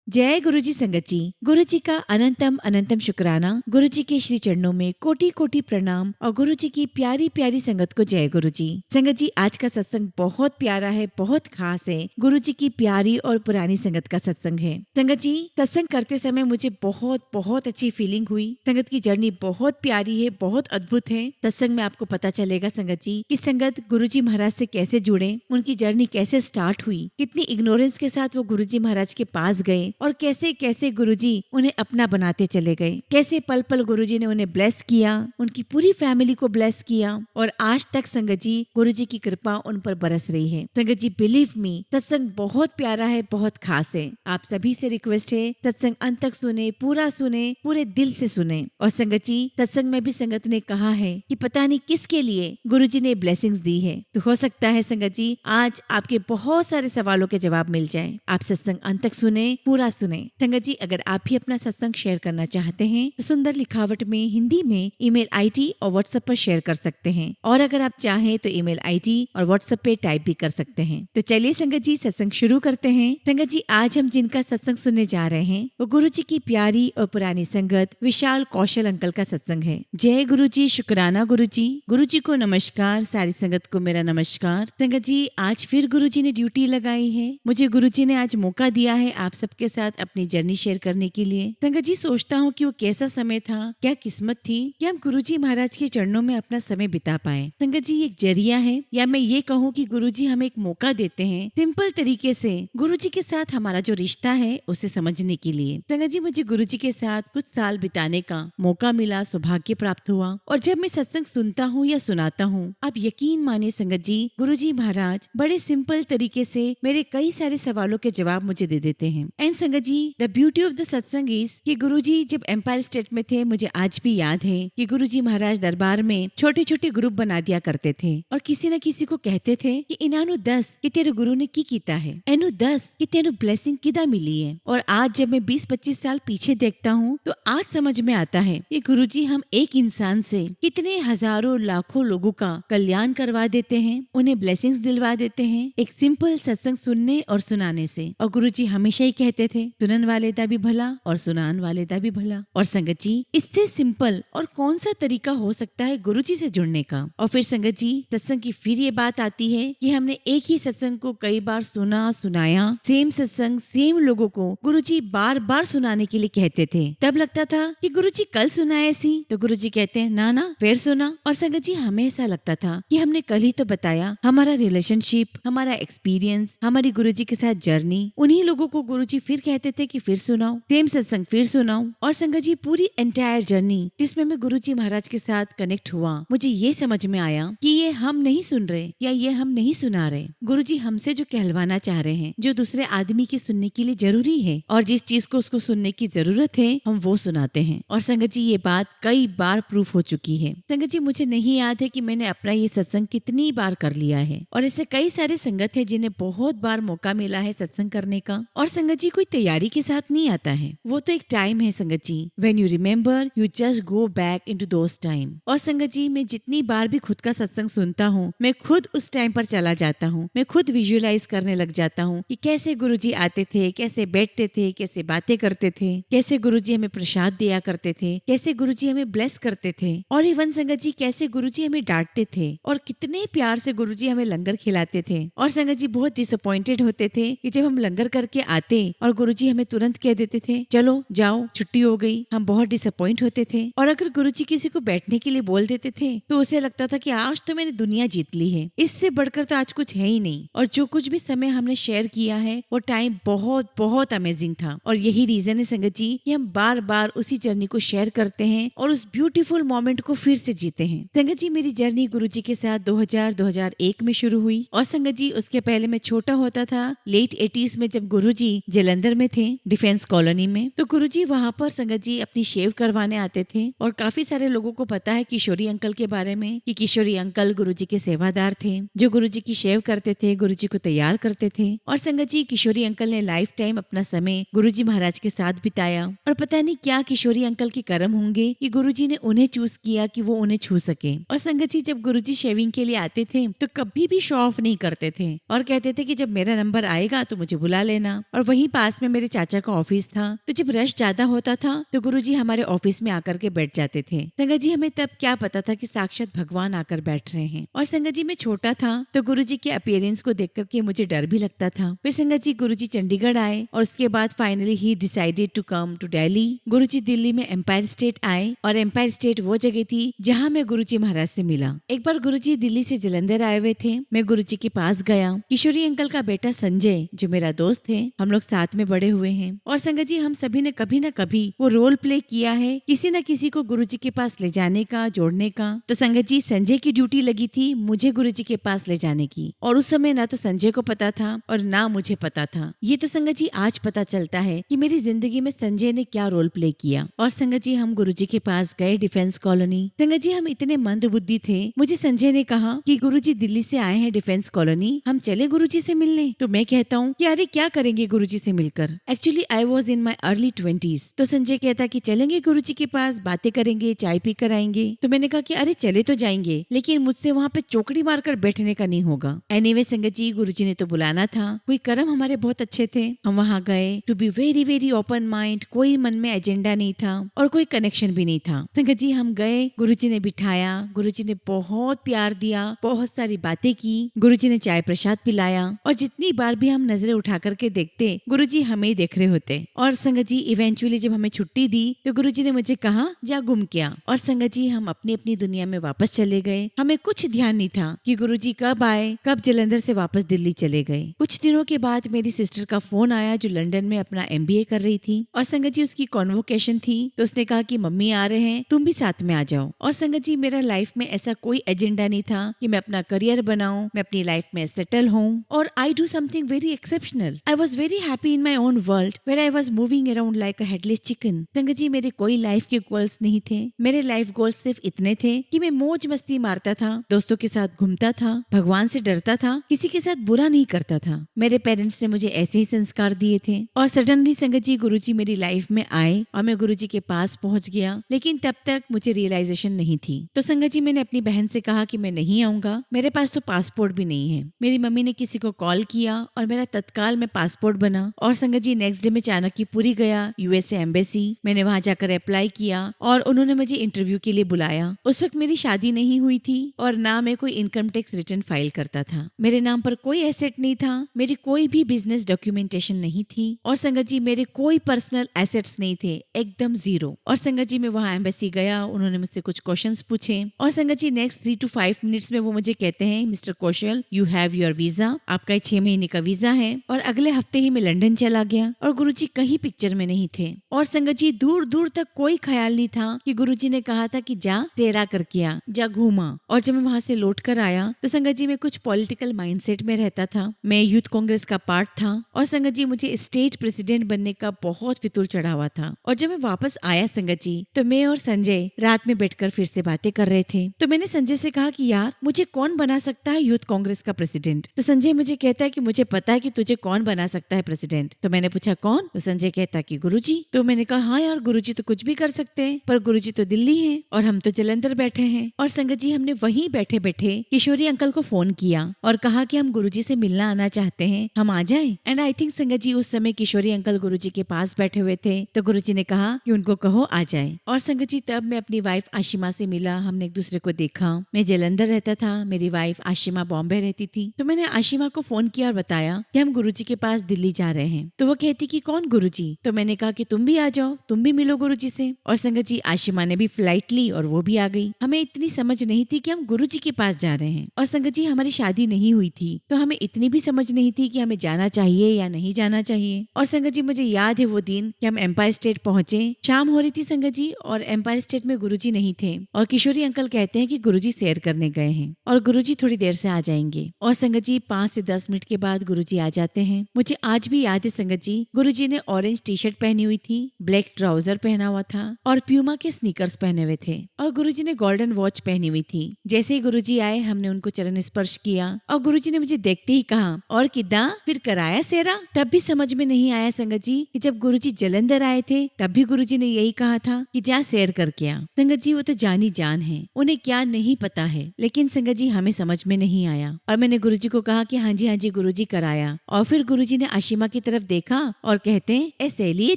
जय गुरुजी संगत जी। गुरुजी का अनंतम अनंतम शुक्राना। गुरुजी के श्री चरणों में कोटि कोटि प्रणाम और गुरुजी की प्यारी प्यारी संगत को जय गुरुजी। संगत जी, आज का सत्संग बहुत प्यारा है, बहुत खास है। गुरुजी की प्यारी और पुरानी संगत का सत्संग है। संगत जी, सत्संग करते समय मुझे बहुत बहुत अच्छी फीलिंग हुई। संगत की जर्नी बहुत प्यारी है, बहुत अद्भुत है। सत्संग में आपको पता चलेगा संगत जी कि संगत गुरुजी महाराज से कैसे जुड़े, उनकी जर्नी कैसे स्टार्ट हुई, कितनी इग्नोरेंस के साथ वो गुरुजी महाराज के पास गए और कैसे कैसे गुरुजी उन्हें अपना बनाते चले गए, कैसे पल पल गुरुजी ने उन्हें ब्लेस किया, उनकी पूरी फैमिली को ब्लेस किया और आज तक संगत जी गुरुजी की कृपा उन पर बरस रही है। संगत जी, बिलीव मी, सत्संग बहुत प्यारा है, बहुत खास है। आप सभी से रिक्वेस्ट है, सत्संग अंत तक सुने, पूरा सुने, पूरे दिल से सुने। और संगत जी, सत्संग में भी संगत ने कहा है कि पता नहीं किसके लिए गुरुजी ने ब्लेसिंग्स दी है, तो हो सकता है संगत जी आज आपके बहुत सारे सवालों के जवाब मिल जाए। आप सत्संग अंत तक सुने, पूरा सुने। संगत जी, अगर आप भी अपना सत्संग शेयर करना चाहते हैं तो सुंदर लिखावट में हिंदी में ईमेल आईडी और व्हाट्सएप पर शेयर कर सकते हैं, और अगर आप चाहें तो ईमेल आईडी और व्हाट्सएप पे टाइप भी कर सकते हैं। तो चलिए संगत जी, सत्संग शुरू करते हैं। संगत जी, आज हम जिनका सत्संग सुनने जा रहे हैं वो गुरु जी की प्यारी और पुरानी संगत विशाल कौशल अंकल का सत्संग है। जय गुरु जी, शुक्राना गुरु जी को नमस्कार, सारी संगत को मेरा नमस्कार। संगत जी, आज फिर गुरु जी ने ड्यूटी लगाई है। मुझे गुरु जी ने आज मौका दिया है आप सबके साथ अपनी जर्नी शेयर करने के लिए। संगत जी, सोचता हूँ कि वो कैसा समय था, क्या किस्मत थी कि हम गुरुजी महाराज के चरणों में अपना समय बिता पाए। संगत जी, एक जरिया है, या मैं ये कहूँ कि गुरुजी हमें एक मौका देते हैं सिंपल तरीके से गुरुजी के साथ हमारा जो रिश्ता है उसे समझने के लिए। संगत जी, मुझे गुरुजी के साथ कुछ साल बिताने का मौका मिला, सौभाग्य प्राप्त हुआ। और जब मैं सत्संग सुनता हूँ या सुनाता हूँ, आप यकीन मानिए संगत जी, गुरुजी महाराज बड़े सिंपल तरीके से मेरे कई सारे सवालों के जवाब मुझे दे देते हैं। एंड संगत जी, द ब्यूटी ऑफ द सत्संग इज कि गुरुजी जब एम्पायर स्टेट में थे, मुझे आज भी याद है कि गुरुजी महाराज दरबार में छोटे छोटे ग्रुप बना दिया करते थे और किसी न किसी को कहते थे कि इनानु 10 कि तेरे गुरु ने की कीता है, एनु 10 कि तेनु ब्लेसिंग किदा मिली है। और आज जब मैं 20-25 साल पीछे देखता हूँ तो आज समझ में आता है कि गुरुजी हम एक इंसान से कितने हजारों लाखों लोगों का कल्याण करवा देते हैं, उन्हें ब्लेसिंग्स दिलवा देते हैं एक सिंपल सत्संग सुनने और सुनाने से। और गुरुजी हमेशा ही कहते थे, सुनन वाले दा भी भला और सुनान वाले दा भी भला। और संगत जी, इससे सिंपल और कौन सा तरीका हो सकता है गुरुजी से जुड़ने का। और फिर संगत जी, सत्संग की फिर ये बात आती है कि हमने एक ही सत्संग को कई बार सुना, सुनाया, सेम सत्संग सेम लोगों को गुरुजी बार बार सुनाने के लिए कहते थे। तब लगता था कि गुरुजी कल सुनाए सी, तो गुरुजी कहते हैं ना ना फिर सुना। और संगत जी, हमें ऐसा लगता था कि हमने कल ही तो बताया। हमारा रिलेशनशिप, हमारा एक्सपीरियंस, हमारी गुरुजी के साथ जर्नी, उन्हीं लोगों को गुरुजी फिर कहते थे कि फिर सुनाओ, सेम सत्संग फिर सुनाओ। और संगत जी, पूरी एंटायर जर्नी जिसमें मैं गुरुजी महाराज के साथ कनेक्ट हुआ, मुझे ये समझ में आया कि ये हम नहीं सुन रहे या ये हम नहीं सुना रहे। गुरुजी हमसे जो कहलवाना चाह रहे हैं, जो दूसरे आदमी के सुनने के लिए जरूरी है और जिस चीज को उसको सुनने की जरूरत है, हम वो सुनाते हैं। और संगत जी, ये बात कई बार प्रूफ हो चुकी है। संगत जी, मुझे नहीं याद है कि मैंने अपना ये सत्संग कितनी बार कर लिया है। और ऐसे कई सारे संगत है जिन्हें बहुत बार मौका मिला है सत्संग करने का। और संगत जी, कोई तैयारी के साथ नहीं आता है, वो तो एक टाइम है Sangat ji. When you remember, you just go back into those time. और संगत जी, मैं जितनी बार भी खुद का सत्संग सुनता हूँ, मैं खुद उस टाइम पर चला जाता हूँ। मैं खुद विजुअलाइज करने लग जाता हूँ कि कैसे गुरुजी आते थे, कैसे बैठते थे, कैसे बातें करते थे, कैसे गुरुजी हमें प्रसाद दिया करते थे, कैसे गुरुजी हमें ब्लेस करते थे। और इवन संगत जी, कैसे गुरुजी हमें डांटते थे और कितने प्यार से गुरुजी हमें लंगर खिलाते थे। और संगत जी, बहुत डिसअपॉइंटेड होते थे कि जब हम लंगर करके आते और गुरुजी हमें तुरंत कह देते थे चलो जाओ, छुट्टी हो गई। हम बहुत डिसअपॉइंट होते थे। और अगर गुरुजी किसी को बैठने के लिए बोल देते थे तो उसे लगता था कि आज तो मैंने दुनिया जीत ली है, इससे बढ़कर तो आज कुछ है ही नहीं। और जो कुछ भी समय हमने शेयर किया है वो टाइम बहुत बहुत अमेजिंग था। और यही रीजन है संगत जी कि हम बार बार उसी जर्नी को शेयर करते हैं और उस ब्यूटीफुल मोमेंट को फिर से जीते हैं। संगत जी, मेरी जर्नी गुरुजी के साथ 2001 में शुरू हुई। और संगत जी, उसके पहले मैं छोटा होता था, लेट 80s में, जब गुरुजी जलंधर में थे डिफेंस कॉलोनी में। तो गुरुजी वहां पर संगत जी अपनी शेव करवाने आते थे। और काफी सारे लोगों को पता है किशोरी अंकल के बारे में कि किशोरी अंकल गुरुजी के सेवादार थे, जो गुरुजी की शेव करते थे, गुरुजी को तैयार करते थे। और संगत जी, किशोरी अंकल ने लाइफ टाइम अपना समय गुरुजी महाराज के साथ बिताया। और पता नहीं क्या किशोरी अंकल के कर्म होंगे कि गुरुजी ने उन्हें चूज किया कि वो उन्हें छू सके। और संगत जी, जब गुरुजी शेविंग के लिए आते थे तो कभी भी शो ऑफ नहीं करते थे और कहते थे कि जब मेरा नंबर आएगा तो मुझे बुला लेना। और वहीं पास पास में मेरे चाचा का ऑफिस था, तो जब रश ज्यादा होता था तो गुरुजी हमारे ऑफिस में आकर के बैठ जाते थे। संगत जी हमें तब क्या पता था कि साक्षात भगवान आकर बैठ रहे हैं। और संगत जी मैं छोटा था तो गुरुजी के अपीयरेंस को देख करके मुझे डर भी लगता था। फिर संगत जी गुरुजी चंडीगढ़ आए और उसके बाद फाइनली ही decided to come to Delhi. Guruji Delhi में एम्पायर स्टेट आए और एम्पायर स्टेट वो जगह थी जहाँ मैं गुरुजी महाराज से मिला। एक बार गुरुजी दिल्ली से जलंधर आए हुए थे। मैं गुरुजी के पास गया। किशोरी अंकल का बेटा संजय जो मेरा दोस्त है, हम लोग साथ में बड़े हुए हैं। और संगत जी हम सभी ने कभी न कभी वो रोल प्ले किया है, किसी न किसी को गुरुजी के पास ले जाने का, जोड़ने का। तो संगत जी संजय की ड्यूटी लगी थी मुझे गुरुजी के पास ले जाने की। और उस समय ना तो संजय को पता था और ना मुझे पता था। ये तो संगत जी आज पता चलता है कि मेरी जिंदगी में संजय ने क्या रोल प्ले किया। और संगत जी हम गुरुजी के पास गए डिफेंस कॉलोनी। संगत जी हम इतने मंदबुद्धि थे, मुझे संजय ने कहा कि गुरुजी दिल्ली से आए हैं डिफेंस कॉलोनी, हम चले गुरुजी से मिलने। तो मैं कहता हूँ कि अरे क्या करेंगे गुरुजी से मिलकर। Actually I was in my early 20s। तो संजय कहता कि चलेंगे गुरुजी के पास, बातें करेंगे, चाय पी कर आएंगे। तो मैंने कहा कि अरे चले तो जाएंगे, लेकिन मुझसे वहाँ पे चौकड़ी मारकर बैठने का नहीं होगा। एनीवे संगत जी गुरुजी ने तो बुलाना था, कोई कर्म हमारे बहुत अच्छे थे। हम वहाँ गए to be very very open mind, कोई मन में एजेंडा नहीं था और कोई कनेक्शन भी नहीं था। संगत जी हम गए, गुरुजी ने बिठाया, गुरुजी ने बहुत प्यार दिया, बहुत सारी बातें की, गुरुजी ने चाय प्रसाद पिलाया। और जितनी बार भी हम नजरें उठा करके देखते गुरुजी हमें ही देख रहे होते। और संगत जी इवेंचुअली जब हमें छुट्टी दी तो गुरुजी ने मुझे कहा जा घूम के आ। और संगत जी हम अपनी अपनी दुनिया में वापस चले गए। हमें कुछ ध्यान नहीं था कि गुरुजी कब आए, कब जलंधर से वापस दिल्ली चले गए। कुछ दिनों के बाद मेरी सिस्टर का फोन आया जो लंदन में अपना MBA कर रही थी। और संगत जी उसकी कॉन्वोकेशन थी, तो उसने कहा कि मम्मी आ रहे हैं, तुम भी साथ में आ जाओ। और संगत जी मेरा लाइफ में ऐसा कोई एजेंडा नहीं था कि मैं अपना करियर बनाऊं, मैं अपनी लाइफ में सेटल हूं और I do something very exceptional. I was very happy in my own world where I was moving around like a headless chicken. Sangat ji मेरे कोई लाइफ के गोल्स नहीं थे। मेरे लाइफ गोल्स सिर्फ इतने थे कि मैं मौज मस्ती मारता था, दोस्तों के साथ घूमता था, भगवान से डरता था, किसी के साथ बुरा नहीं करता था। मेरे पेरेंट्स ने मुझे ऐसे ही संस्कार दिए थे। और सडनली संगत जी गुरुजी मेरी लाइफ में आए और मैं गुरुजी के पास पहुंच गया, लेकिन तब तक मुझे रियलाइजेशन नहीं थी। तो संगत जी मैंने अपनी बहन से कहा कि मैं नहीं आऊंगा, मेरे पास तो पासपोर्ट भी नहीं है। मेरी मम्मी ने किसी को कॉल किया और मेरा तत्काल में पासपोर्ट बना। और संगत जी नेक्स्ट डे में चाणक्यपुरी गया, USA एम्बेसी। मैंने वहां जाकर अप्लाई किया और उन्होंने मुझे इंटरव्यू के लिए बुलाया। उस वक्त मेरी शादी नहीं हुई थी और ना मैं कोई इनकम टैक्स रिटर्न फाइल करता था। मेरे नाम पर कोई एसेट नहीं था, मेरी कोई भी बिजनेस डॉक्यूमेंटेशन नहीं थी। और संगत जी मेरे कोई पर्सनल एसेट्स नहीं थे, एकदम जीरो। और संगत जी मैं वहाँ एम्बेसी गया, उन्होंने मुझसे कुछ क्वेश्चंस पूछे। और संगत जी नेक्स्ट 3 to 5 मिनट्स में वो मुझे कहते हैं mister Kaushal you have your visa, आपका 6 महीने का वीजा है। और अगले हफ्ते ही मैं लंदन चला गया और गुरुजी कहीं पिक्चर में नहीं थे। और संगत जी दूर दूर तक कोई ख्याल नहीं था कि गुरुजी ने कहा था कि जा तेरा करके आ, जा घूमा। और जब मैं वहां से लौट कर आया तो संगत जी मैं कुछ पॉलिटिकल माइंडसेट में रहता था। मैं यूथ कांग्रेस का पार्ट था और संगत जी मुझे स्टेट प्रेसिडेंट बनने का बहुत फितूर चढ़ा हुआ था। और जब मैं वापस आया संगत जी तो मैं और संजय रात में बैठकर फिर से बातें कर रहे थे। तो मैंने संजय से कहा कि यार मुझे कौन बना सकता है यूथ कांग्रेस का प्रेसिडेंट। तो संजय मुझे कहता है कि मुझे पता है कि तुझे कौन बना सकता है प्रेसिडेंट। तो मैंने पूछा कौन? तो संजय कहता कि गुरुजी। तो मैंने कहा हाँ यार गुरुजी तो कुछ भी कर सकते हैं, पर गुरुजी तो दिल्ली है और हम तो जलंधर बैठे हैं। और संगत जी हमने वहीं बैठे बैठे किशोरी अंकल को फोन किया और कहा कि हम गुरुजी से मिलना आना चाहते हैं, हम आ जाएं। एंड आई थिंक संगत जी उस समय किशोरी अंकल गुरुजी के पास बैठे हुए थे, तो गुरुजी ने कहा कि उनको कहो आ जाए। और संगत जी तब मैं अपनी वाइफ आशिमा से मिला, हमने एक दूसरे को देखा। मैं जलंधर रहता था, मेरी वाइफ आशिमा बॉम्बे रहती थी। तो मैंने आशिमा को फोन किया और बताया कि हम गुरुजी के पास दिल्ली जा रहे हैं। तो वो कहती कि कौन गुरुजी? तो मैंने कहा कि तुम भी आ जाओ, तुम भी मिलो गुरुजी से। और संगत जी आशिमा ने भी फ्लाइट ली और वो भी आ गई। हमें इतनी समझ नहीं थी कि हम गुरुजी के पास जा रहे हैं। और संगत जी हमारी शादी नहीं हुई थी, तो हमें इतनी भी समझ नहीं थी कि हमें जाना चाहिए या नहीं जाना चाहिए। और संगत जी मुझे याद है वो दिन कि हम एम्पायर स्टेट पहुंचे, शाम हो रही थी संगत जी, और एम्पायर स्टेट में गुरुजी नहीं थे। और किशोरी अंकल कहते हैं कि गुरुजी सैर करने गए हैं और गुरुजी थोड़ी देर से आ जाएंगे। और संगत जी 5 से 10 मिनट के बाद गुरुजी आ जाते हैं। मुझे आज भी याद है संगत जी गुरुजी ने ऑरेंज टी-शर्ट पहनी हुई थी, ब्लैक ट्राउजर पहना हुआ था और प्यूमा के स्नीकर्स पहने हुए थे। और गुरुजी ने गोल्डन वॉच पहनी हुई थी। जैसे ही गुरुजी आए हमने उनको चरण स्पर्श किया और गुरुजी ने मुझे देखते ही कहा और किदा फिर कराया सेरा। तब भी समझ में नहीं आया संगत जी कि जब गुरुजी जलंधर आए थे तब भी गुरुजी ने यही कहा था कि जा सैर करके आ। संगत जी वो तो जानी जान है, उन्हें क्या नहीं पता है, लेकिन संगत जी हमें समझ में नहीं आया। और मैंने गुरुजी को कहा कि हाँ जी गुरुजी कराया। और फिर गुरुजी ने आशिमा की तरफ देखा और कहते हैं ए सहेली है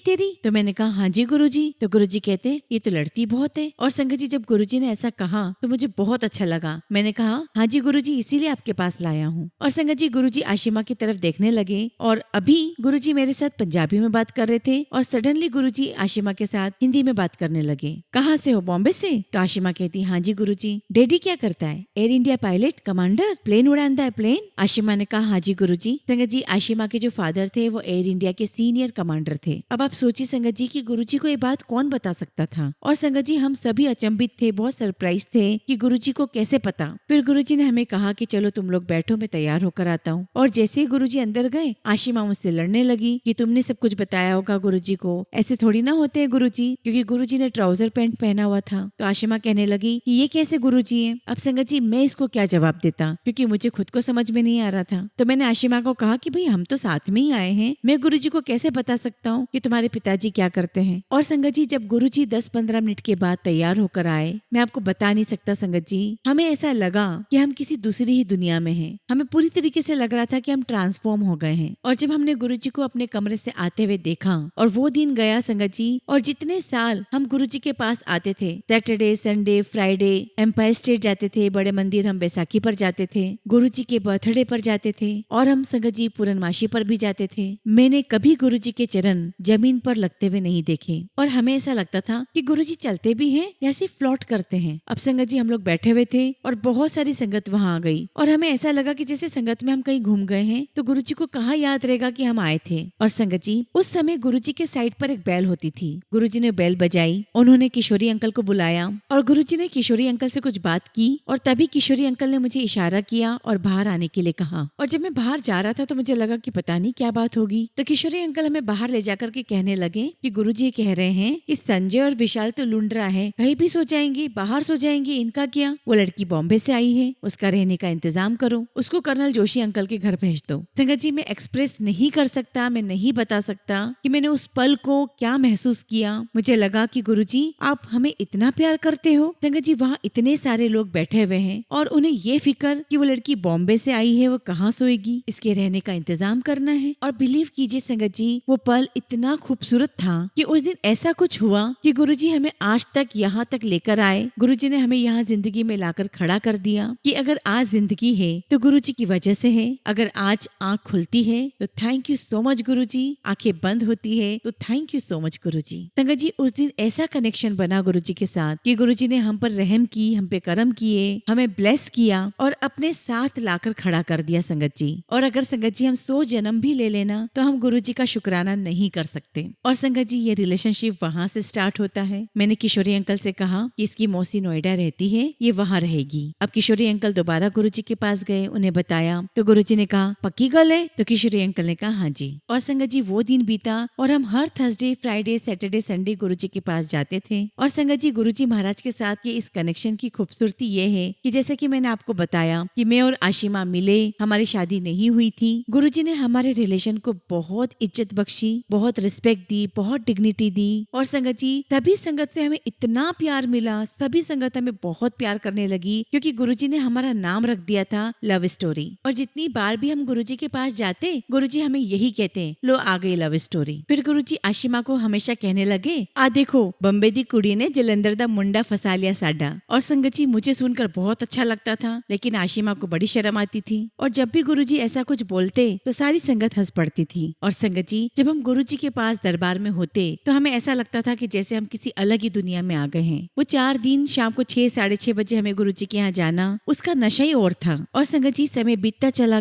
तेरी। तो मैंने कहा हाँ जी गुरुजी। तो गुरुजी कहते हैं ये तो लड़ती बहुत है। और संगत जी जब गुरुजी ने ऐसा कहा तो मुझे बहुत अच्छा लगा। मैंने कहा हाँ जी गुरुजी इसीलिए आपके पास लाया हूँ। और संगत जी गुरुजी आशिमा की तरफ देखने लगे और अभी गुरुजी मेरे साथ पंजाबी में बात कर रहे थे और सडनली गुरुजी आशिमा के साथ हिंदी में बात करने लगे। कहाँ से हो? बॉम्बे से? तो आशिमा कहती हाँ जी गुरुजी। डैडी क्या करता है? Air India pilot, commander, plane उड़ाता है प्लेन। आशिमा ने कहा हाँ जी गुरुजी। संगत जी आशिमा के जो फादर थे वो एयर इंडिया के सीनियर कमांडर थे। अब आप सोचिए संगत जी कि गुरुजी को ये बात कौन बता सकता था। और संगत जी हम सभी अचंभित थे, बहुत सरप्राइज थे कि गुरुजी को कैसे पता। फिर गुरुजी ने हमें कहा कि चलो तुम लोग बैठो, मैं तैयार होकर आता हूँ। और जैसे ही गुरुजी अंदर गए आशिमा मुझसे लड़ने लगी कि तुमने सब कुछ बताया होगा गुरुजी को, ऐसे थोड़ी ना होते हैं गुरुजी, क्योंकि गुरुजी ने ट्राउजर पैंट पहना हुआ था। तो आशिमा कहने लगी कि ये कैसे गुरुजी है। अब संगत जी मैं इसको क्या जवाब देता, क्योंकि मुझे खुद को समझ में नहीं आ रहा था। तो मैंने आशिमा को कहा कि भाई हम तो साथ में ही आए हैं, मैं गुरुजी को कैसे बता सकता हूँ कि तुम्हारे पिताजी क्या करते हैं। और संगत जी जब गुरुजी 10-15 मिनट के बाद तैयार होकर आए, मैं आपको बता नहीं सकता संगत जी, हमें ऐसा लगा कि हम किसी दूसरी ही दुनिया में हैं। हमें पूरी तरीके से लग रहा था कि हम ट्रांसफॉर्म हो गए हैं। और जब हमने गुरुजी को अपने कमरे से आते हुए देखा और वो दिन गया संगत जी, और जितने साल हम गुरुजी के पास आते थे, Saturday, Sunday, Friday, Empire State जाते थे, बड़े मंदिर हम बैसाखी पर जाते थे, गुरुजी के बर्थडे पर जाते थे, और हम संगत जी पूर्णमासी पर भी जाते थे, मैंने कभी गुरुजी के चरण जमीन पर लगते हुए नहीं देखे। और हमें ऐसा लगता था कि गुरुजी चलते भी हैं या सिर्फ फ्लोट करते हैं। अब संगत जी हम लोग बैठे हुए थे और बहुत सारी संगत वहाँ आ गई और हमें ऐसा लगा कि जैसे संगत में हम कहीं घूम गए हैं, तो गुरुजी को कहाँ याद रहेगा कि हम आए थे। और संगत जी उस समय गुरुजी के साइड पर एक बैल होती थी। गुरुजी ने बैल बजाई, उन्होंने किशोरी अंकल को बुलाया और गुरुजी ने किशोरी अंकल से कुछ बात की और तभी किशोरी अंकल ने मुझे इशारा किया और बाहर आने के लिए कहा। और जब मैं बाहर जा रहा था तो मुझे लगा कि पता नहीं क्या बात होगी। तो किशोरी अंकल हमें बाहर ले जाकर के कहने लगे कि गुरुजी कह रहे हैं कि संजय और विशाल तो लुंडरा है, कहीं भी सो जाएंगे, बाहर सो जाएंगे, इनका क्या? वो लड़की बॉम्बे से आई है, उसका रहने का इंतजाम करो, उसको कर्नल जोशी अंकल के घर भेज दो। संगत जी मैं एक्सप्रेस नहीं कर सकता, मैं नहीं बता सकता कि मैंने उस पल को क्या महसूस किया। मुझे लगा कि गुरुजी आप हमें इतना प्यार करते हो। संगत जी वहाँ इतने सारे लोग बैठे हुए हैं और उन्हें ये फिक्र कि वो लड़की बॉम्बे से आई है, वो कहाँ सोएगी, इसके रहने का इंतजाम करना है। और बिलीव कीजिए संगत जी वो पल इतना खूबसूरत था कि उस दिन ऐसा कुछ हुआ कि गुरुजी हमें आज तक यहाँ तक लेकर आए। गुरुजी ने हमें यहाँ जिंदगी में लाकर खड़ा कर दिया कि अगर आज जिंदगी है तो गुरुजी की वजह से है, अगर आज आँख खुलती है तो थैंक यू सो मच गुरुजी, आंखें बंद होती है तो थैंक यू सो मच गुरुजी। संगत जी उस दिन ऐसा कनेक्शन बना गुरुजी के साथ कि गुरुजी ने हम पर रहम की, हम पे करम किए, हमें ब्लेस किया और अपने साथ लाकर खड़ा कर दिया संगत जी। और अगर संगत जी हम 100 जन्म भी ले लेना तो हम गुरुजी का शुक्राना नहीं कर सकते। और संगत जी ये रिलेशनशिप वहाँ से स्टार्ट होता है। मैंने किशोरी अंकल से कहा कि इसकी मौसी नोएडा रहती है, ये वहाँ रहेगी। अब किशोरी अंकल दोबारा गुरुजी के पास गए, उन्हें बताया तो गुरुजी ने कहा पक्की गल है? तो किशोरी अंकल ने कहा हाँ जी। और संगत जी वो दिन बीता और हम हर थर्सडे, फ्राइडे, सैटरडे, संडे गुरुजी के पास जाते थे। और संगत जी गुरुजी महाराज के साथ के इस कनेक्शन की खूबसूरती ये है कि जैसे कि मैंने आपको बताया कि मैं और आशिमा मिले, हमारी शादी नहीं हुई थी। गुरुजी ने हमारे रिलेशन को बहुत इज्जत बख्शी, बहुत रिस्पेक्ट दी, बहुत डिग्निटी दी। और संगत जी सभी संगत से हमें इतना प्यार मिला, सभी संगत हमें बहुत प्यार करने लगी क्योंकि गुरुजी ने हमारा नाम रख दिया था लव स्टोरी। और जितनी बार भी हम गुरुजी के पास जाते गुरुजी हमें यही कहते हैं, लो आ गई लव स्टोरी। फिर गुरुजी आशिमा को हमेशा कहने लगे आ देखो बम्बे दी कुड़ी ने जलंधर दा मुंडा फंसा लिया साडा। और संगत जी मुझे सुनकर बहुत अच्छा लगता था, लेकिन आशिमा को बड़ी शर्म आती थी। और जब भी गुरुजी ऐसा कुछ बोलते तो सारी संगत हंस पड़ती थी। और संगत जी जब हम गुरुजी के पास दरबार में होते तो हमें ऐसा लगता था कि जैसे हम किसी अलग ही दुनिया में आ गए हैं। वो 4 दिन शाम को 6, 6:30 बजे हमें गुरुजी के यहाँ जाना, उसका नशा ही और था। और संगत जी समय बीतता चला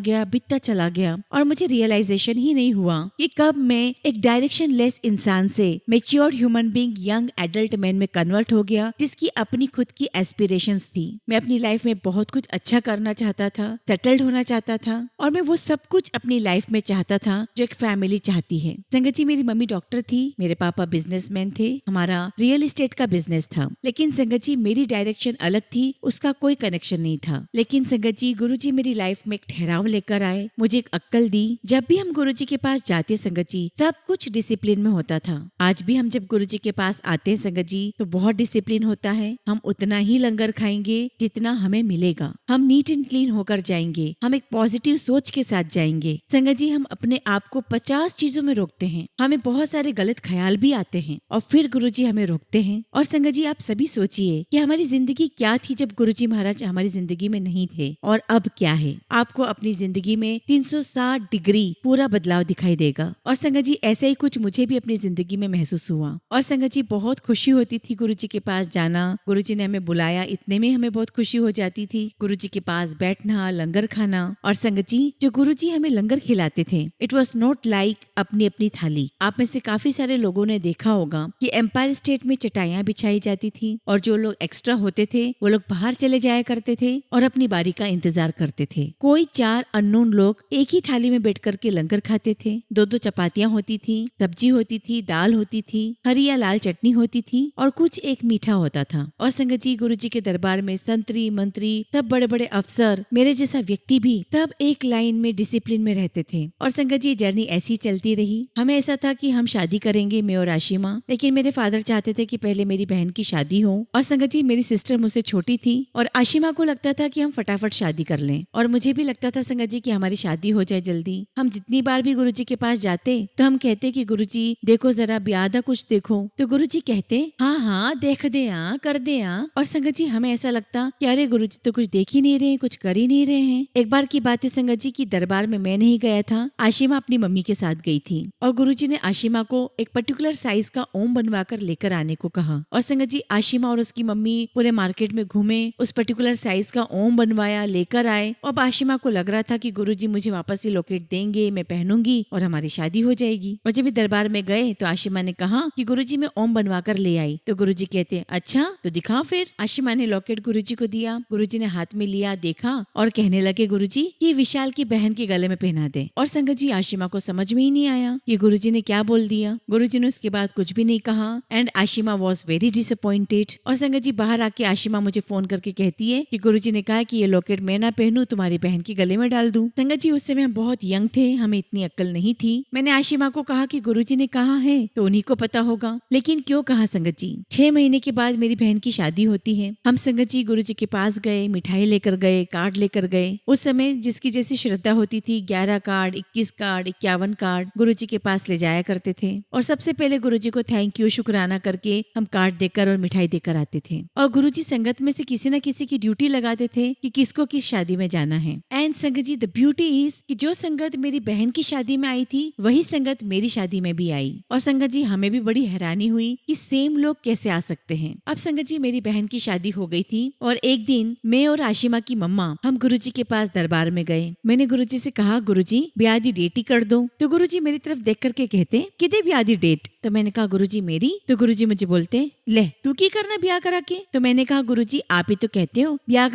गया और मुझे रियलाइजेशन ही नहीं हुआ कि कब मैं एक डायरेक्शन लेस इंसान से matured human being, young adult man में कन्वर्ट हो गया जिसकी अपनी खुद की एस्पिरेशंस थी। मैं अपनी लाइफ में बहुत कुछ अच्छा करना चाहता था, सेटल्ड होना चाहता था और मैं वो सब कुछ अपनी लाइफ में चाहता था जो एक फैमिली चाहती है। संगत जी मेरी मम्मी डॉक्टर थी, मेरे पापा बिजनेसमैन थे, हमारा रियल एस्टेट का बिजनेस था। लेकिन संगत जी मेरी डायरेक्शन अलग थी, उसका कोई कनेक्शन नहीं था। लेकिन संगत जी गुरुजी मेरी लाइफ में एक ठहराव लेकर आए, मुझे एक अक्कल दी। जब भी हम गुरुजी के पास जाते संगत जी सब कुछ डिसिप्लिन में होता था। आज भी हम जब गुरुजी के पास आते हैं संगत जी तो बहुत डिसिप्लिन होता है। हम उतना ही लंगर खाएंगे जितना हमें मिलेगा, हम नीट एंड क्लीन होकर जाएंगे, हम एक पॉजिटिव सोच के साथ जाएंगे। संगत जी हम अपने आप को आपको 50 चीजों में रोकते हैं, हमें बहुत सारे गलत ख्याल भी आते हैं और फिर गुरुजी हमें रोकते हैं। और संगत जी, आप सभी सोचिए कि हमारी जिंदगी क्या थी जब गुरुजी महाराज हमारी जिंदगी में नहीं थे, और अब क्या है। आपको अपनी जिंदगी में 360 डिग्री पूरा बदलाव दिखाई देगा। और संगत जी, ऐसा ही कुछ मुझे भी अपनी जिंदगी में महसूस हुआ। और संगत जी, बहुत खुशी होती थी गुरुजी के पास जाना। गुरुजी ने हमें बुलाया, इतने में हमें बहुत खुशी हो जाती थी। गुरुजी के पास बैठना, लंगर खाना। और संगत जी, जो गुरुजी हमें लंगर खिलाते थे, इट वॉज नॉट लाइक अपनी अपनी थाली। आप में से काफी सारे लोगों ने देखा होगा कि एम्पायर स्टेट में चटाइयां बिछाई जाती थी और जो लोग एक्स्ट्रा होते थे वो लोग बाहर चले जाया करते थे और अपनी बारी का इंतजार करते थे। कोई 4 अननोन लोग एक ही थाली में बैठ करके लंगर खाते थे। 2-2 चपातियां होती थी, सब्जी होती थी, दाल होती थी, हरी या लाल चटनी होती थी और कुछ एक मीठा होता था। और संगत जी, गुरुजी के दरबार में संतरी मंत्री, सब बड़े बड़े अफसर, मेरे जैसा व्यक्ति भी, सब एक लाइन में डिसिप्लिन में रहते थे। और संगत जी, जर्नी ऐसी चलती रही। हमें ऐसा था कि हम शादी करेंगे, मैं और आशिमा, लेकिन मेरे फादर चाहते थे कि पहले मेरी बहन की शादी हो। और संगत जी, मेरी सिस्टर मुझसे छोटी थी और आशिमा को लगता था कि हम फटाफट शादी कर लें, और मुझे भी लगता था संगत जी कि हमारी शादी हो जाए जल्दी। हम जितनी बार भी गुरुजी के पास जाते तो हम कहते कि गुरुजी देखो जरा ब्याह दा कुछ देखो, तो गुरुजी कहते हाँ हाँ देख दे आ, कर दे आ। और संगत जी, हमें ऐसा लगता कि अरे गुरुजी तो कुछ देख ही नहीं रहे, कुछ कर ही नहीं रहे हैं। एक बार की बात है संगत जी की दरबार में मैं नहीं गया था, आशिमा अपनी मम्मी के साथ गई थी और गुरुजी ने आशिमा को एक पर्टिकुलर साइज का ओम बनवा कर लेकर आने को कहा। और संगत जी, आशिमा और उसकी मम्मी पूरे मार्केट में घूमे, उस पर्टिकुलर साइज का ओम बनवाया, लेकर आए। और आशिमा को लग रहा था कि गुरुजी मुझे वापस से लॉकेट देंगे, मैं पहनूंगी और हमारी शादी हो जाएगी। और जब दरबार में गए तो आशिमा ने कहा कि गुरुजी मैं ओम बनवा कर ले आई। तो गुरुजी कहते अच्छा तो दिखाओ फिर। आशिमा ने लॉकेट गुरुजी को दिया, गुरुजी ने हाथ में लिया, देखा और कहने लगे गुरुजी ये विशाल की बहन के गले में पहना दे। और संगत जी, आशिमा को समझ में ही नहीं आया कि गुरुजी ने क्या बोल दिया। गुरुजी ने उसके बाद कुछ भी नहीं कहा and Ashima was very disappointed. और संगत जी, बाहर आके आशिमा मुझे फोन करके कहती है कि गुरुजी ने कहा कि ये लॉकेट मैं ना पहनूं, तुम्हारी बहन के गले में डाल दूं। संगत जी, उस समय हम बहुत यंग थे, हमें इतनी अक्ल नहीं थी। मैंने आशिमा को कहा कि गुरुजी ने कहा है तो उन्हीं को पता होगा, लेकिन क्यों कहा संगत जी। 6 महीने के बाद मेरी बहन की शादी होती है। हम संगत जी गुरुजी के पास गए, मिठाई लेकर गए, कार्ड लेकर गए। उस समय जिसकी जैसी श्रद्धा होती थी 11 कार्ड, 21 कार्ड, 51 कार्ड गुरुजी के पास ले जाया करते थे और सबसे पहले गुरुजी को थैंक यू, शुक्राना करके हम कार्ड देकर और मिठाई देकर आते थे। और गुरुजी संगत में से किसी न किसी की ड्यूटी लगाते थे कि किसको किस शादी में जाना है। एंड संगत जी, द ब्यूटी इज कि जो संगत मेरी बहन की शादी में आई थी वही संगत मेरी शादी में भी आई। और संगत जी, हमें भी बड़ी हैरानी हुई कि सेम लोग कैसे आ सकते हैं। अब संगत जी, मेरी बहन की शादी हो गई थी और एक दिन मैं और आशिमा की मम्मा हम गुरुजी के पास दरबार में गए। मैंने गुरुजी से कहा गुरुजी ब्याह दी डेट ही कर दो। तो गुरुजी मेरी तरफ देख करके कहते किदे ब्याह दी डेट। तो मैंने कहा गुरुजी मेरी। तो गुरुजी मुझे बोलते ले तू की करना ब्याह करा के। तो मैंने कहा गुरुजी आप ही तो कहते हो ब्याह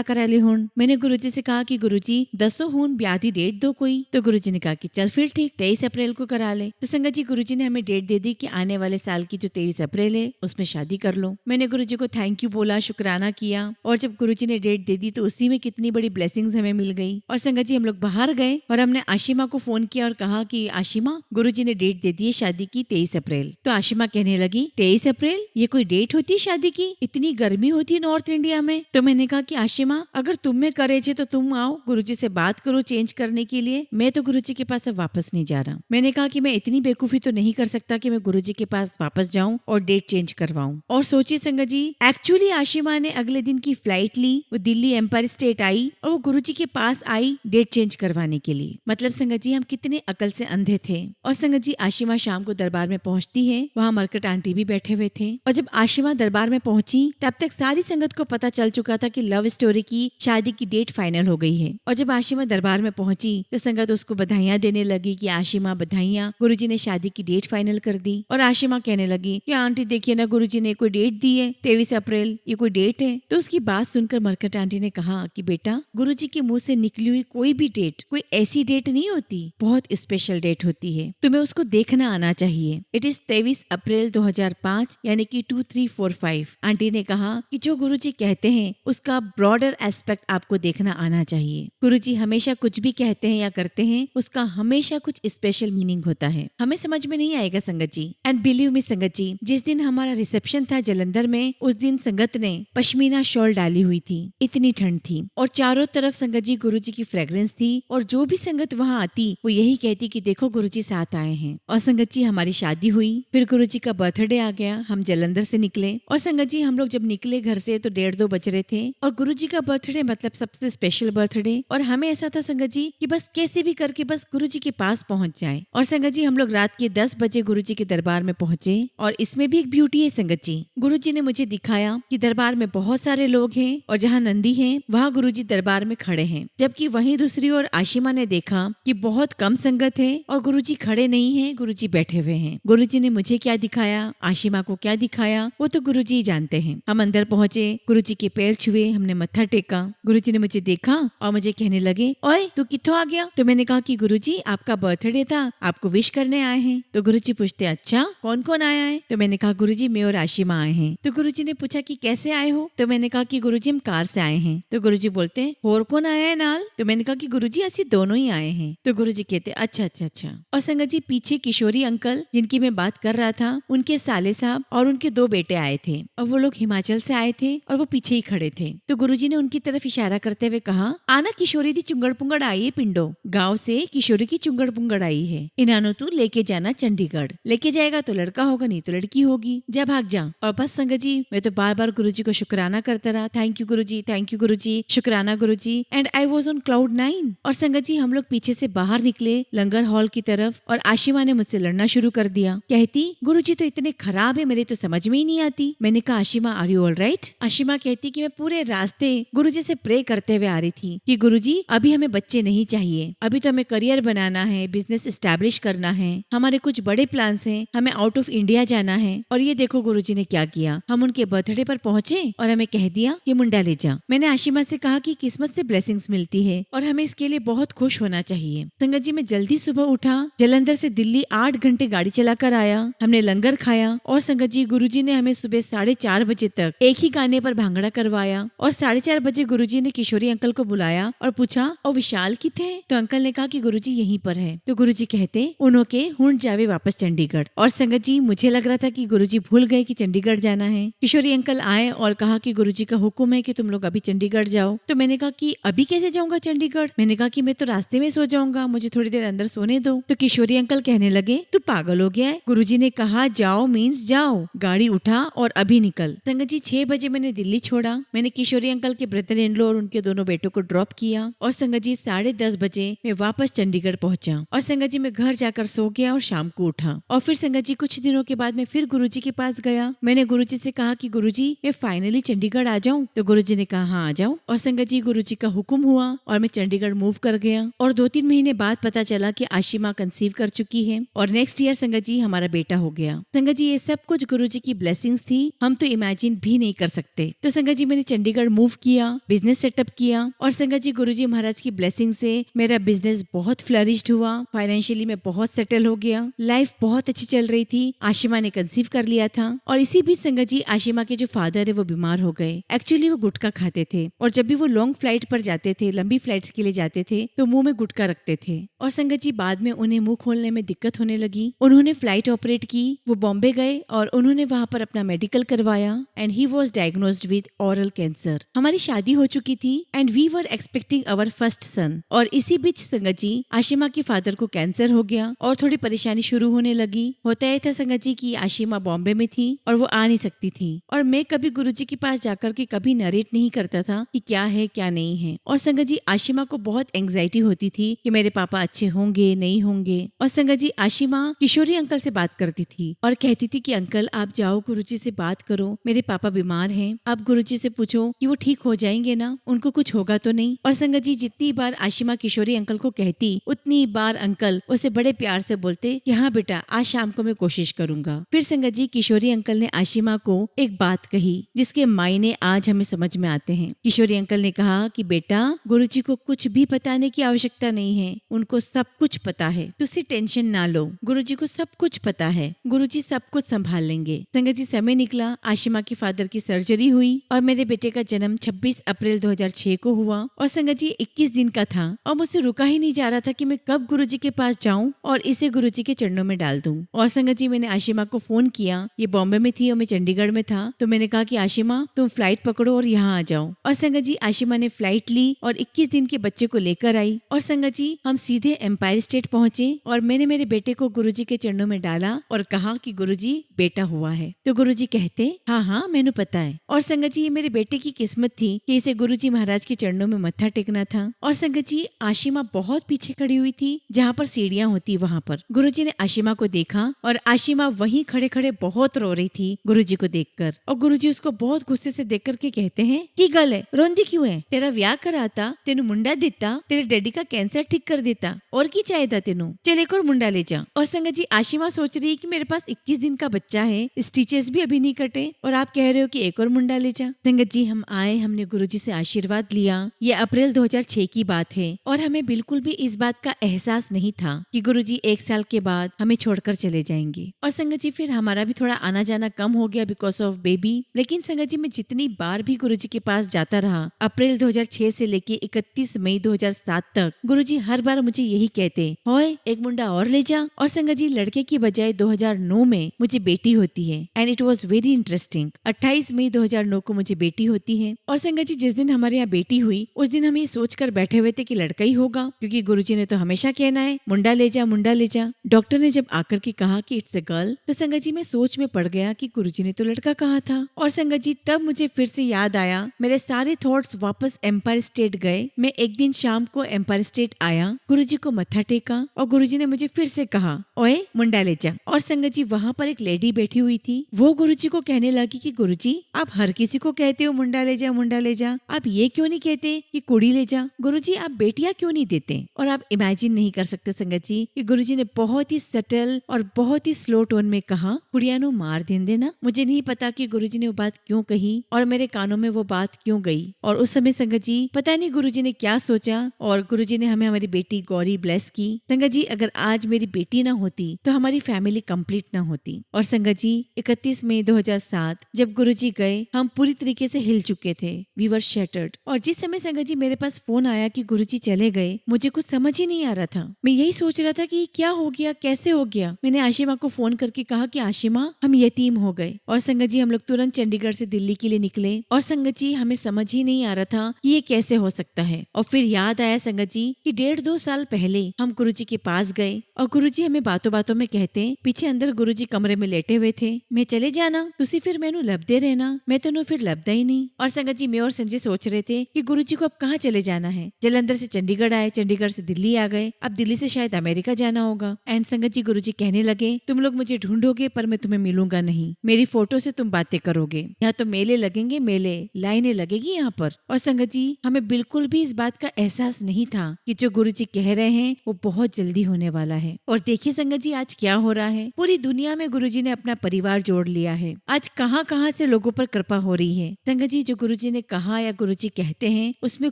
करा ले हुन। मैंने गुरुजी से कहा कि गुरुजी दसो हुन ब्याह दी डेट दो कोई। तो गुरुजी ने कहा कि चल फिर ठीक 23 अप्रैल को करा ले। तो संगत जी, गुरुजी ने हमें डेट दे दी कि आने वाले साल की जो 23 अप्रैल है उसमें शादी कर लो। मैंने गुरुजी को थैंक यू बोला, शुक्राना किया और जब गुरुजी ने डेट दे दी तो उसी में कितनी बड़ी ब्लेसिंग्स हमें मिल गई। और संगत जी, हम लोग बाहर गए और हमने आशिमा को फोन किया और कहा कि आशिमा गुरुजी ने डेट दे दी है शादी की 23 अप्रैल। तो आशिमा कहने लगी 23 अप्रैल ये कोई डेट होती है शादी की? इतनी गर्मी होती है नॉर्थ इंडिया में। तो मैंने कहा कि आशिमा अगर तुम में करे छे तो तुम आओ, गुरुजी से बात करो चेंज करने के लिए। मैं तो गुरुजी के पास अब वापस नहीं जा रहा। मैंने कहा कि मैं इतनी बेवकूफी तो नहीं कर सकता कि मैं गुरुजी के पास वापस जाऊं और डेट चेंज करवाऊं। और सोचिए संगत जी, एक्चुअली आशिमा ने अगले दिन की फ्लाइट ली, वो दिल्ली एम्पायर स्टेट आई और वो गुरुजी के पास आई डेट चेंज करवाने के लिए। मतलब संगत जी, हम कितने अकल से अंधे थे। और संगत जी, आशिमा शाम को दरबार में पहुंचती है, वहाँ मरकट आंटी भी बैठे हुए थे और जब आशिमा दरबार में पहुंची तब तक सारी संगत को पता चल चुका था कि लव स्टोरी की शादी की डेट फाइनल हो गई है। और जब आशिमा दरबार में पहुंची तो संगत उसको बधाइयां देने लगी कि आशिमा बधाइयां, गुरुजी ने शादी की डेट फाइनल कर दी। और आशिमा कहने लगी कि आंटी देखिए ना, गुरुजी ने कोई डेट दी है 23 अप्रैल, ये कोई डेट है? तो उसकी बात सुनकर मरकट आंटी ने कहा कि बेटा गुरुजी के मुंह से निकली हुई कोई भी डेट कोई ऐसी डेट नहीं होती, बहुत स्पेशल डेट होती है, तुम्हें उसको देखना आना चाहिए। इट इज 23 अप्रैल 2005 यानी कि 2345। आंटी ने कहा कि जो गुरुजी कहते हैं उसका ब्रॉडर एस्पेक्ट आपको देखना आना चाहिए। गुरुजी हमेशा कुछ भी कहते हैं या करते हैं उसका हमेशा कुछ स्पेशल मीनिंग होता है, हमें समझ में नहीं आएगा संगत जी। एंड बिलीव मी संगत जी, जिस दिन हमारा रिसेप्शन था जलंधर में, उस दिन संगत ने पश्मीना शॉल डाली हुई थी, इतनी ठंड थी और चारों तरफ संगत जी गुरुजी की फ्रेग्रेंस थी और जो भी संगत वहाँ आती वो यही कहती कि देखो गुरुजी साथ आए हैं। और संगत जी हमारी शादी हुई, फिर गुरुजी का बर्थडे आ गया, हम जलंधर से निकले और संगत जी हम लोग जब निकले घर से तो 1:30-2 बज रहे थे और गुरुजी का बर्थडे मतलब सबसे स्पेशल बर्थडे और हमें ऐसा था संगत जी कि बस कैसे भी करके बस गुरुजी के पास पहुंच जाए। और संगत जी हम लोग रात के 10 बजे गुरुजी के दरबार में पहुंचे और इसमें भी एक ब्यूटी है संगत जी। गुरुजी ने मुझे दिखाया कि दरबार में बहुत सारे लोग हैं और जहाँ नंदी है वहाँ गुरुजी दरबार में खड़े हैं, जबकि वहीं दूसरी ओर आशिमा ने देखा कि बहुत कम संगत है और गुरुजी खड़े नहीं है, गुरुजी बैठे हुए हैं। गुरुजी ने मुझे क्या दिखाया, आशिमा को क्या दिखाया, वो तो गुरुजी ही जानते हैं। हम अंदर पहुंचे, गुरुजी के पैर छुए, हमने मत्था टेका। गुरुजी ने मुझे देखा और मुझे कहने लगे, ओए तू किथों आ गया? तो मैंने कहा कि गुरुजी आपका बर्थडे था, आपको विश करने आए हैं। तो गुरुजी पूछते अच्छा कौन कौन आया है? तो मैंने कहा गुरुजी मैं और आशिमा आए हैं। तो गुरुजी ने पूछा कि कैसे आए हो? तो मैंने कहा कि गुरुजी हम कार से आए हैं। तो गुरुजी बोलते हैं और कौन आया है नाल? तो मैंने कहा कि गुरुजी ऐसे दोनों ही आए हैं। तो गुरुजी कहते अच्छा अच्छा अच्छा। और संगत जी पीछे किशोरी अंकल जिनकी मैं बात कर रहा था, उनके साले साहब और उनके 2 बेटे आए थे और वो लोग हिमाचल से आए थे और वो पीछे ही खड़े थे। तो गुरुजी ने उनकी तरफ इशारा करते हुए कहा, आना किशोरी दी चुंगड़ पुंगड़ आई है पिंडो, गाँव से किशोरी की चुंगड़ पुंगड़ आई है, इनानो तू लेके जाना चंडीगढ़, लेके जाएगा तो लड़का होगा नहीं तो लड़की होगी, जा भाग जा। और बस संगत जी मैं तो बार बार गुरुजी को शुक्राना करता रहा, thank you Guruji, thank you Guruji, शुक्राना Guruji. And I was on cloud 9। और संगत जी हम लोग पीछे से बाहर निकले लंगर हॉल की तरफ और आशिमा ने मुझसे लड़ना शुरू कर दिया, कहती गुरुजी तो इतने खराब है, मेरे तो समझ में ही नहीं आती। मैंने कहा Ashima are you all right? Ashima कहती कि मैं पूरे रास्ते गुरुजी से प्रे करते हुए आ रही थी कि गुरुजी अभी हमें बच्चे नहीं चाहिए, अभी तो हमें करियर बनाना है, बिजनेस एस्टैब्लिश करना है, हमारे कुछ बड़े प्लान्स हैं, हमें आउट ऑफ इंडिया जाना है। और ये देखो गुरुजी ने क्या किया, हम उनके बर्थडे पर पहुंचे और हमें कह दिया कि मुंडा ले जा। मैंने आशिमा से कहा कि किस्मत से ब्लेसिंग्स मिलती है और हमें इसके लिए बहुत खुश होना चाहिए। संगत जी मैं जल्दी सुबह उठा, जलंधर से दिल्ली 8 घंटे गाड़ी चलाकर आया, हमने लंगर खाया और संगत जी गुरुजी ने हमें सुबह 4:30 बजे तक एक ही गाने पर भांगड़ा करवाया और 4:30 बजे गुरुजी ने किशोरी अंकल को बुलाया और पूछा और विशाल किथे? तो अंकल ने कहा कि गुरुजी यहीं पर है। तो गुरुजी कहते उन्हों के हुण जावे वापस चंडीगढ़। और संगत जी मुझे लग रहा था कि गुरुजी भूल गए कि चंडीगढ़ जाना है। किशोरी अंकल आए और कहा कि गुरुजी का हुक्म है कि तुम लोग अभी चंडीगढ़ जाओ। तो मैंने कहा कि अभी कैसे जाऊंगा चंडीगढ़? मैंने कहा कि मैं तो रास्ते में सो जाऊंगा, मुझे थोड़ी देर अंदर सोने दो। तो किशोरी अंकल कहने लगे तू पागल हो गया है, गुरुजी ने कहा जाओ मीन्स जाओ, गाड़ी उठा और अभी निकल। संगत जी 6 बजे मैंने दिल्ली छोड़ा, मैंने किशोरी अंकल के ब्रदर इन लॉ और उनके दोनों बेटों को ड्रॉप किया और संगत जी 10:30 बजे मैं वापस चंडीगढ़ पहुंचा। और संगत जी मैं घर जाकर सो गया और शाम को उठा। और फिर संगत जी कुछ दिनों के बाद मैं फिर गुरुजी के पास गया। मैंने गुरुजी से कहा कि गुरुजी मैं फाइनली चंडीगढ़ आ जाऊं? तो गुरुजी ने कहा हाँ आ जाओ। और संगत जी गुरुजी का हुक्म हुआ और मैं चंडीगढ़ मूव कर गया। और 2-3 महीने बाद पता चला कि आशिमा कंसीव कर चुकी है और नेक्स्ट ईयर संगत जी हमारा बेटा हो गया। संगत जी ये सब कुछ गुरुजी की ब्लेसिंग्स थी, हम तो इमेजिन भी नहीं कर सकते। तो संगत जी मैंने चंडीगढ़ मूव किया, बिजनेस सेटअप किया और संगत जी गुरुजी महाराज की ब्लेसिंग से मेरा बिजनेस बहुत फ्लरिश्ड हुआ, फाइनेंशियली मैं बहुत सेटल हो गया, लाइफ बहुत अच्छी चल रही थी। आशिमा ने कंसीव कर लिया था और इसी बीच संगत जी आशिमा के जो फादर है वो बीमार हो गए। एक्चुअली वो गुटखा खाते थे और जब भी वो लॉन्ग फ्लाइट पर जाते थे, लंबी फ्लाइट्स के लिए जाते थे तो मुंह में गुटखा रखते थे। और संगत जी बाद में उन्हें मुंह खोलने में दिक्कत होने लगी। उन्होंने फ्लाइट ऑपरेट की, वो बॉम्बे गए और उन्होंने वहां पर अपना मेडिकल करवाया and he was diagnosed with oral cancer. हमारी शादी हो चुकी थी and we were expecting our first son. और इसी बीच संगत जी आशिमा के फादर को कैंसर हो गया और थोड़ी परेशानी शुरू होने लगी। होता यह था संगत जी की आशिमा बॉम्बे में थी और वो आ नहीं सकती थी और मैं कभी गुरुजी के पास जाकर के कभी नरेट नहीं करता था कि क्या है क्या नहीं है। और संगत जी आशिमा को बहुत एंग्जाइटी होती थी कि मेरे पापा अच्छे होंगे नहीं होंगे। और संगत जी आशिमा किशोरी अंकल से बात करती थी और कहती थी कि अंकल आप जाओ गुरुजी से बात करो, मेरे पापा बीमार हैं, आप गुरुजी से पूछो कि वो ठीक हो जाएंगे ना, उनको कुछ होगा तो नहीं। और संगत जी जितनी बार आशिमा किशोरी अंकल को कहती उतनी बार अंकल उसे बड़े प्यार से बोलते कि हाँ बेटा आज शाम को मैं कोशिश करूंगा। फिर संगत जी किशोरी अंकल ने आशिमा को एक बात कही जिसके मायने आज हमें समझ में आते हैं। किशोरी अंकल ने कहा कि बेटा, गुरुजी को कुछ भी बताने की आवश्यकता नहीं है, उनको सब कुछ पता है, तुसी टेंशन ना लो, गुरुजी को सब कुछ पता है, गुरुजी सब कुछ संभाल लेंगे। संगत जी, समय निकला, आशिमा के फादर की सर्जरी हुई और मेरे बेटे का जन्म 26 अप्रैल 2006 को हुआ और संगत जी 21 दिन का था और मुझसे रुका ही नहीं जा रहा था कि मैं कब गुरुजी के पास जाऊं और इसे गुरुजी के चरणों में डाल दूं। और संगत जी, मैंने आशिमा को फोन किया, ये बॉम्बे में थी और मैं चंडीगढ़ में था, तो मैंने कहा कि आशिमा तुम फ्लाइट पकड़ो और यहाँ आ जाओ। और संगत जी, आशिमा ने फ्लाइट ली और 21 दिन के बच्चे को लेकर आई और संगत जी हम सीधे एम्पायर स्टेट पहुंचे और मैंने मेरे बेटे को गुरुजी के चरणों में डाला और कहा कि गुरुजी बेटा हुआ है। तो गुरुजी कहते हाँ हाँ मैंने पता है। और संगत जी, ये मेरे बेटे की किस्मत थी कि इसे गुरुजी महाराज के चरणों में मत्था टेकना था। और संगत जी, आशिमा बहुत पीछे खड़ी हुई थी जहाँ पर सीढ़ियाँ होती वहाँ पर। गुरुजी ने आशिमा को देखा और आशिमा वहीं खड़े खड़े बहुत रो रही थी गुरुजी को देखकर। और गुरुजी उसको बहुत गुस्से से देख करके कहते हैं की गल है, रोंदी क्यों है, तेरा व्याह कराता, तेनू मुंडा देता, तेरे डैडी का कैंसर ठीक कर देता, और की चाहिए तेनू, चल एक और मुंडा ले जा। और संगत जी, आशिमा सोच रही है कि मेरे पास 21 दिन का बच्चा है, स्टिचेस भी अभी नहीं कटे और आप कह रहे हो कि एक और मुंडा ले जा। संगत जी, हम आए, हमने गुरुजी से आशीर्वाद लिया। ये अप्रैल 2006 की बात है और हमें बिल्कुल भी इस बात का एहसास नहीं था कि गुरुजी 1 साल के बाद हमें छोड़कर चले जाएंगे। और संगत जी, फिर हमारा भी थोड़ा आना जाना कम हो गया बिकॉज ऑफ बेबी। लेकिन संगत जी, मैं जितनी बार भी गुरुजी के पास जाता रहा, अप्रैल 2006 से लेके 31 मई 2007 तक, गुरुजी हर बार मुझे यही कहते, होए एक मुंडा और ले जा। और संगत जी, लड़के की बजाय 2009 में मुझे बेटी होती है and it was very interesting. 28 मई 2009 को मुझे बेटी होती है। और संगत जी, जिस दिन हमारे यहाँ बेटी हुई उस दिन हम ये सोच कर बैठे हुए थे कि लड़का ही होगा, क्योंकि गुरुजी ने तो हमेशा कहना है मुंडा ले जा, मुंडा ले जा। डॉक्टर ने जब आकर के कहा कि इट्स अ गर्ल, तो संगत जी मैं सोच में पड़ गया कि गुरुजी ने तो लड़का कहा था। और संगत जी, तब मुझे फिर से याद आया, मेरे सारे थॉट्स वापस एम्पायर स्टेट गए। मैं एक दिन शाम को एम्पायर स्टेट आया, गुरुजी को मत्था टेका और गुरुजी ने मुझे फिर से कहा ओए मुंडा ले जा। और संगत जी, वहाँ पर एक लेडी बैठी हुई थी, वो गुरुजी को कहने लगी कि गुरुजी आप हर किसी को कहते हो मुंडा ले जा, मुंडा ले जा, आप ये क्यों नहीं कहते कि कुड़ी ले जा? गुरुजी आप बेटियां क्यों नहीं देते? और आप इमेजिन नहीं कर सकते संगत जी कि गुरुजी ने बहुत ही सटल और बहुत ही स्लो टोन में कहा, कुड़िया नु मार देना। मुझे नहीं पता कि गुरुजी ने वो बात क्यों कही और मेरे कानों में वो बात क्यों गई। और उस समय संगत जी पता नहीं गुरुजी ने क्या सोचा और गुरुजी ने हमें हमारी बेटी गौरी ब्लेस की। संगत जी, अगर आज मेरी बेटी ना होती तो हमारी फैमिली कंप्लीट ना होती। और संगत जी, 31 मई 2007 जब गुरुजी गए, हम पूरी तरीके से हिल चुके थे, वी वर शैटर्ड। और जिस समय संगत जी मेरे पास फोन आया कि गुरुजी चले गए, मुझे कुछ समझ ही नहीं आ रहा था। मैं यही सोच रहा था कि क्या हो गया, कैसे हो गया। मैंने आशिमा को फोन करके कहा कि आशिमा हम यतीम हो गए। और संगत जी, हम लोग तुरंत चंडीगढ़ से दिल्ली के लिए निकले और संगत जी हमें समझ ही नहीं आ रहा था कि ये कैसे हो सकता है। और फिर याद आया संगत जी कि 1.5-2 साल पहले हम गुरुजी के पास गए और गुरुजी हमें बातों बातों में कहते, पीछे अंदर गुरुजी कमरे में लेटे हुए थे, मैं चले जाना, तुसी फिर मैनू लभदे रहना। मैं तेनू फिर लभदा ही नहीं। और संगत जी, मैं और संजय सोच रहे थे कि गुरुजी को अब कहाँ चले जाना है। जलंधर से चंडीगढ़ आए, चंडीगढ़ से दिल्ली आ गए, अब दिल्ली से शायद अमेरिका जाना होगा। एंड संगत जी, गुरुजी कहने लगे, तुम लोग मुझे ढूंढोगे पर मैं तुम्हें मिलूंगा नहीं, मेरी फोटो से तुम बातें करोगे, यहाँ तो मेले लगेंगे, मेले लाइनें लगेगी यहाँ पर। और संगत जी, हमें बिल्कुल भी इस बात का एहसास नहीं था कि जो गुरुजी कह रहे हैं वो बहुत जल्दी होने वाला है। और देखिए संगत जी, आज क्या हो रहा है, पूरी दुनिया में गुरुजी ने अपना परिवार जोड़ लिया है। आज कहाँ कहाँ से लोगों पर कृपा हो रही है। संगत जी, जो गुरुजी ने कहा या गुरुजी कहते हैं उसमें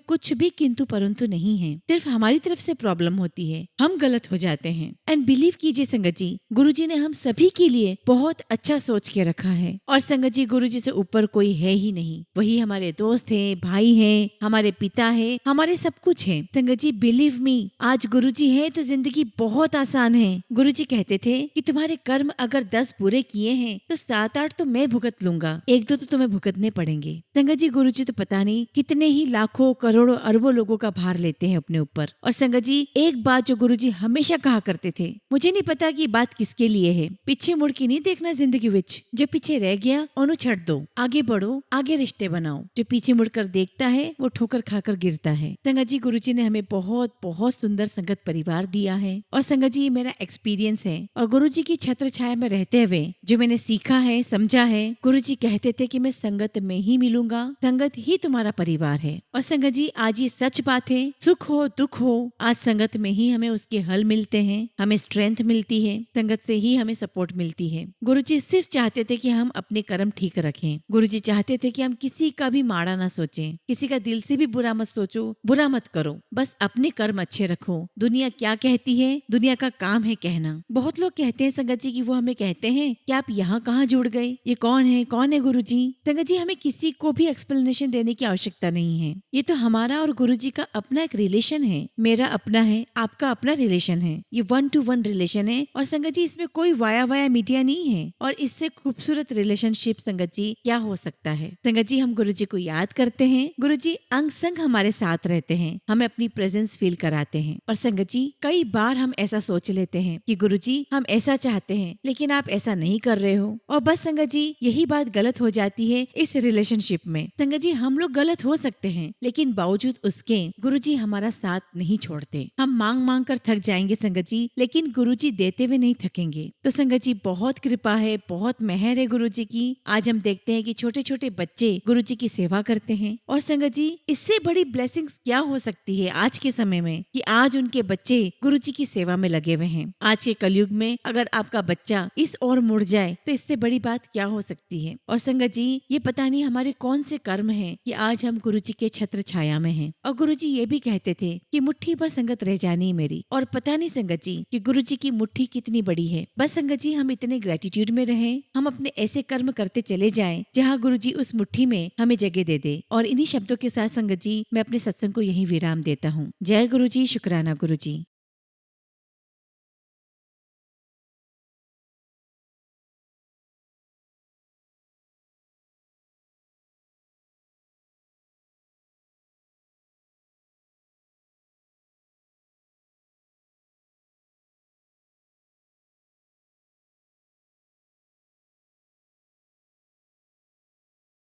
कुछ भी किंतु परंतु नहीं है, सिर्फ हमारी तरफ से प्रॉब्लम होती है, हम गलत हो जाते हैं। एंड बिलीव कीजिए संगत जी, गुरुजी ने हम सभी के लिए बहुत अच्छा सोच के रखा है। और संगत जी, गुरुजी से ऊपर कोई है ही नहीं, वही हमारे दोस्त है, भाई है, हमारे पिता है, हमारे सब कुछ है। संगत जी, बिलीव मी, आज गुरुजी है तो जिंदगी बहुत आसान है। गुरुजी कहते थे कि तुम्हारे कर्म अगर 10 बुरे किए हैं तो 7-8 तो मैं भुगत लूंगा, 1-2 तो तुम्हें भुगतने पड़ेंगे। संगत जी, गुरुजी तो पता नहीं कितने ही लाखों करोड़ों अरबों लोगों का भार लेते हैं अपने ऊपर। और संगत जी, एक बात जो गुरुजी हमेशा कहा करते थे, मुझे नहीं पता कि बात किसके लिए है, पीछे मुड़ के नहीं देखना जिंदगी विच, जो पीछे रह गया उन्हें छੱਡ दो, आगे बढ़ो, आगे रिश्ते बनाओ, जो पीछे मुड़कर देखता है वो ठोकर खाकर गिरता है। संगत जी, गुरुजी ने हमें बहुत बहुत सुंदर संगत परिवार दिया है। और संगत जी, ये मेरा एक्सपीरियंस है और गुरुजी की छत्र छाया में रहते हुए जो मैंने सीखा है, समझा है। गुरुजी कहते थे कि मैं संगत में ही मिलूंगा, संगत ही तुम्हारा परिवार है। और संगत जी, आज ये सच बात है, सुख हो दुख हो, आज संगत में ही हमें उसके हल मिलते हैं, हमें स्ट्रेंथ मिलती है, संगत से ही हमें सपोर्ट मिलती है। गुरुजी सिर्फ चाहते थे कि हम अपने कर्म ठीक रखें। गुरुजी चाहते थे कि हम किसी का भी माड़ा ना सोचें, किसी का दिल से भी बुरा मत सोचो, बुरा मत करो, बस अपने कर्म अच्छे रखो। दुनिया क्या कहती है, दुनिया का काम है कहना। बहुत लोग कहते हैं संगत जी कि वो हमें कहते हैं कि आप यहाँ कहाँ जुड़ गए, ये कौन है गुरुजी। संगत जी, हमें किसी को भी एक्सप्लेनेशन देने की आवश्यकता नहीं है। ये तो हमारा और गुरुजी का अपना एक रिलेशन है। मेरा अपना है, आपका अपना रिलेशन है। ये 1 to 1 रिलेशन है। और संगत जी, इसमें कोई वाया मीडिया नहीं है। और इससे खूबसूरत रिलेशनशिप संगत जी क्या हो सकता है। संगत जी, हम गुरुजी को याद करते हैं। गुरुजी अंग संग हमारे साथ रहते हैं, हमें अपनी प्रेजेंस फील कराते हैं। और संगत जी, कई बार हम ऐसा सोच लेते हैं कि गुरुजी हम ऐसा चाहते हैं लेकिन आप ऐसा नहीं कर रहे हो। और बस संगत जी, यही बात गलत हो जाती है इस रिलेशनशिप में। संगत जी, हम लोग गलत हो सकते हैं लेकिन बावजूद उसके गुरुजी हमारा साथ नहीं छोड़ते। हम मांग मांग कर थक जाएंगे संगत जी, लेकिन गुरुजी देते हुए नहीं थकेंगे। तो संगत जी, बहुत कृपा है, बहुत मेहर है गुरुजी की। आज हम देखते हैं कि छोटे छोटे बच्चे गुरुजी की सेवा करते हैं। और संगत जी, इससे बड़ी ब्लेसिंग्स क्या हो सकती है आज के समय में कि आज उनके बच्चे गुरुजी की सेवा में लगे हुए हैं। आज के कलयुग में अगर आपका बच्चा इस ओर मुड़ जाए तो इससे बड़ी बात क्या हो सकती है। और संगत जी, ये पता नहीं हमारे कौन से कर्म हैं कि आज हम गुरुजी के छत्र छाया में हैं। और गुरुजी ये भी कहते थे कि मुट्ठी पर संगत रह जानी मेरी। और पता नहीं संगत जी कि गुरुजी की मुट्ठी कितनी बड़ी है। बस संगत जी, हम इतने ग्रेटिट्यूड में रहें, हम अपने ऐसे कर्म करते चले जाएं जहाँ गुरुजी उस मुट्ठी में हमें जगह दे दे। और इन्हीं शब्दों के साथ संगत जी, मैं अपने सत्संग को यही विराम देता हूँ। जय गुरुजी, शुक्राना गुरुजी।